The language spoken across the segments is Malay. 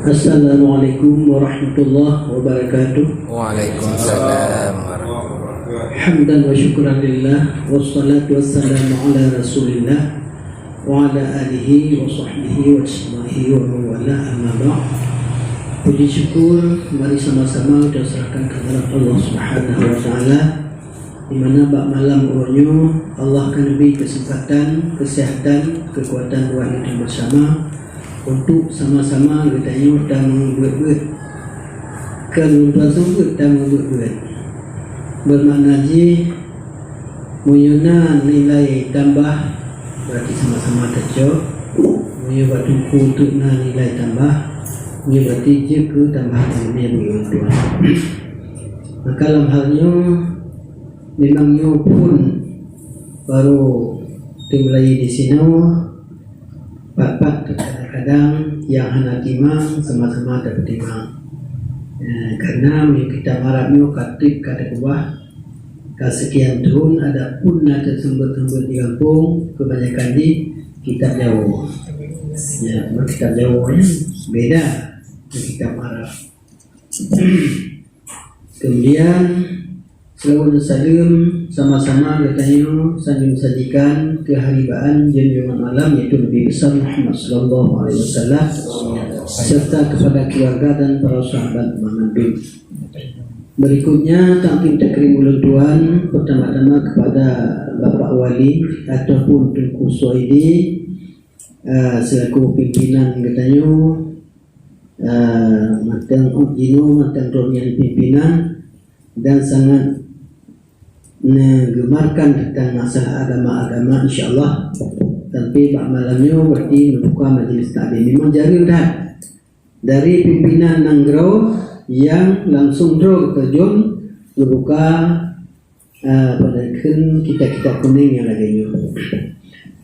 Assalamualaikum warahmatullahi wabarakatuh. Waalaikumsalam warahmatullahi wabarakatuh. Hamdan wa syukran lillah, wassalatu wassalamu ala rasulillah wa ala alihi wa sahbihi wa asma'ihi wa mawala amma ba'd. Puji syukur mari sama-sama kita serahkan kepada Allah Subhanahu wa taala, di mana bak malam urunyo Allah akan beri kesempatan, kesihatan, kekuatan buat kita bersama untuk sama-sama kita dan membuat keluar sungguh dan membuat bermakna ji menyuna nilai tambah berarti sama-sama terjauh menyuna batu untuk nilai tambah menyuna berarti je ke tambahan ini yang Tuhan. Maka dalam halnya memangnya pun baru dimulai di sini Pak kadang-kadang yang hendak timang sama-sama dapat timang, karena kita marahnya katip kata kubah kesekian tahun ada pun ada sumber-sumber di kampung kebanyakan di kitab Jawa. Ya, kitab Jawa beda dengan kitab Arab. Kemudian selalu salam sama-sama katanya sambil sajikan keharibaan jenjungan malam yaitu Nabi besar Muhammad sallallahu alaihi wasallam serta kepada keluarga dan para sahabat Muhammad. Berikutnya takdim takrim ulun tuan pertama-tama kepada Bapak Wali ataupun Tunku Suaidi selaku pimpinan katanya matang Ujino matang Romian pimpinan dan sangat menggemarkan tentang masalah agama-agama insyaAllah. Tapi Pak malamnya berarti membuka majlis taklim. Memang jari dah dari pimpinan Nanggro yang langsung terjun membuka pada kita kuning yang lainnya.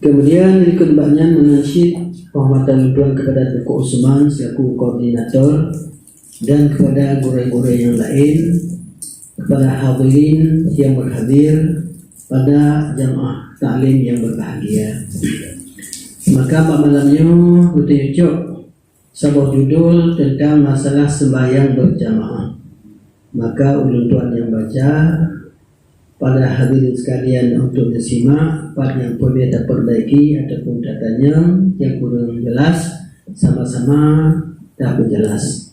Kemudian berikut banyak menasyid penghormatan Tuan kepada Tuku Usman selaku koordinator dan kepada guru-guru yang lain, kepada hadirin yang berhadir pada jamaah taklim yang berbahagia. Maka pada malamnya bertujuh sebuah judul tentang masalah sembahyang berjamaah. Maka ulun tuan yang baca pada hadirin sekalian untuk disimak part yang perlu kita perbaiki ataupun datanya yang kurang jelas sama-sama tak berjelas.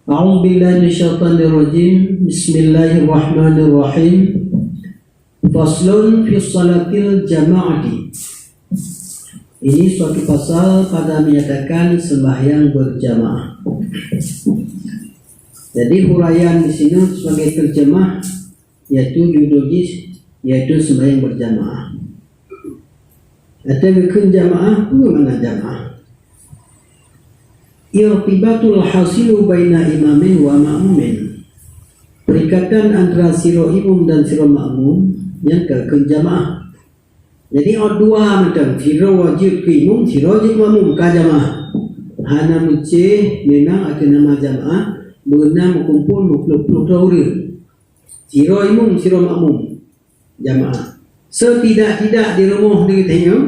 A'udzu billahi minasyaitonir rajim. Bismillahirrahmanirrahim. Faslun fi shalatil jama'ati. Ini suatu pasal pada menyatakan sembahyang berjamaah. Jadi huraian di sini sebagai terjemah yaitu judulnya yaitu sembahyang berjamaah. Atau bukan jamaah, mana jamaah? Irtibatul hasilu baina imamin wa ma'mumin. Perikatan antara siro imam dan siro ma'mum yang ke jamaah. Jadi ada dua macam, siro wajib ke imam, siro wajib ma'mum ke jamaah. Hana muce memang ada nama jamaah berenam kumpul 20 orang. Siro imam, siro ma'mum jamaah. Setidak-tidak di rumah dia tengok,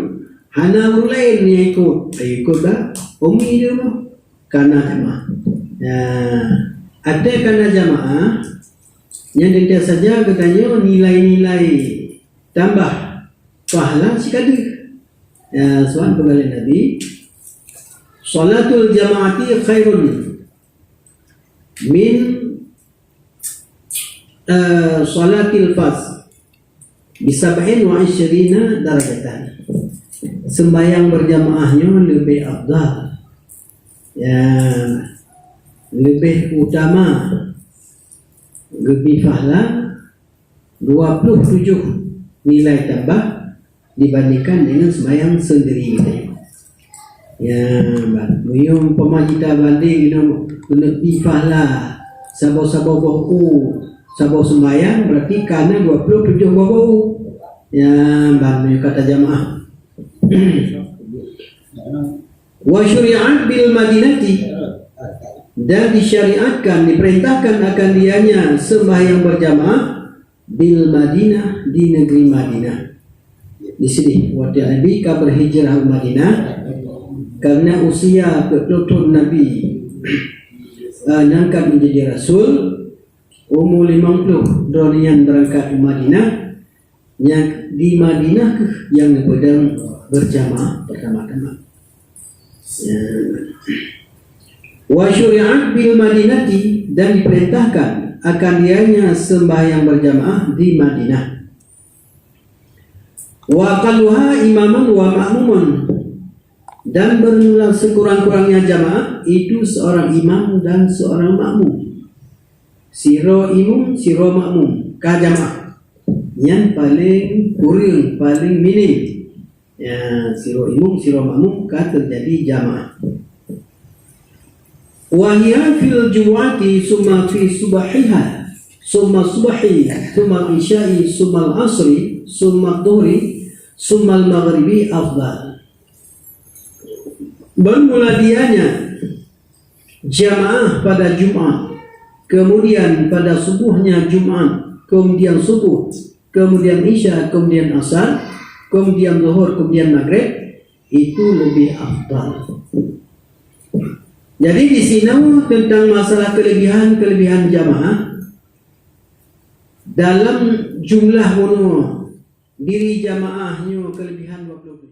hana orang lain yang ikut dah. Umi di rumah karena jamaah. Ada karena jamaah yang tidak saja katanya nilai-nilai tambah pahala sekali. Soal pegawai Nabi, salatul jamaati khairun min salatil fas bisab'in wa isyrina darajatan. Sembahyang berjamaahnya lebih afdal, lebih utama, lebih pahala 27 nilai tambah dibandingkan dengan sembahyang sendiri. Muyung pemajita banding lebih pahala sabar-sabar buku sabar sembahyang berarti karena 27 buku kata jamaah. Wa syuri'at bil madinati, dan disyariatkan, diperintahkan akan dianya sembahyang berjamaah bil Madinah, di negeri Madinah. di sini waktu Nabi ka berhijrah ke Madinah karena usia betul Nabi angkat menjadi Rasul umur 50 donian berangkat ke Madinah. Yang di Madinah yang pedang berjamaah pertama-tama. Wa syuri'at bil Madinati, dan diperintahkan akan dianya sembahyang berjamaah di Madinah. Wa aqalluha imaman wa ma'mumun, dan bermula sekurang-kurangnya jamaah itu seorang imam dan seorang makmum. Siro imam, siro makmum, ka jamaah yang paling kurang, paling minim. Ya, siro imam, siro makmum ka terjadi jamaah. Wahia fil jumu'ati summa fi subahiha summa subahi summa isya'i summa al-asri summa dhuhri summa al-maghribi afdal. Bermula dianya jamaah pada Jumat, kemudian pada subuhnya Jumat, kemudian subuh, kemudian isya, kemudian asar, kemudian zuhur, kemudian maghrib, itu lebih afdal. Jadi di sini tentang masalah kelebihan jamaah dalam jumlah diri jamaahnya kelebihan 20.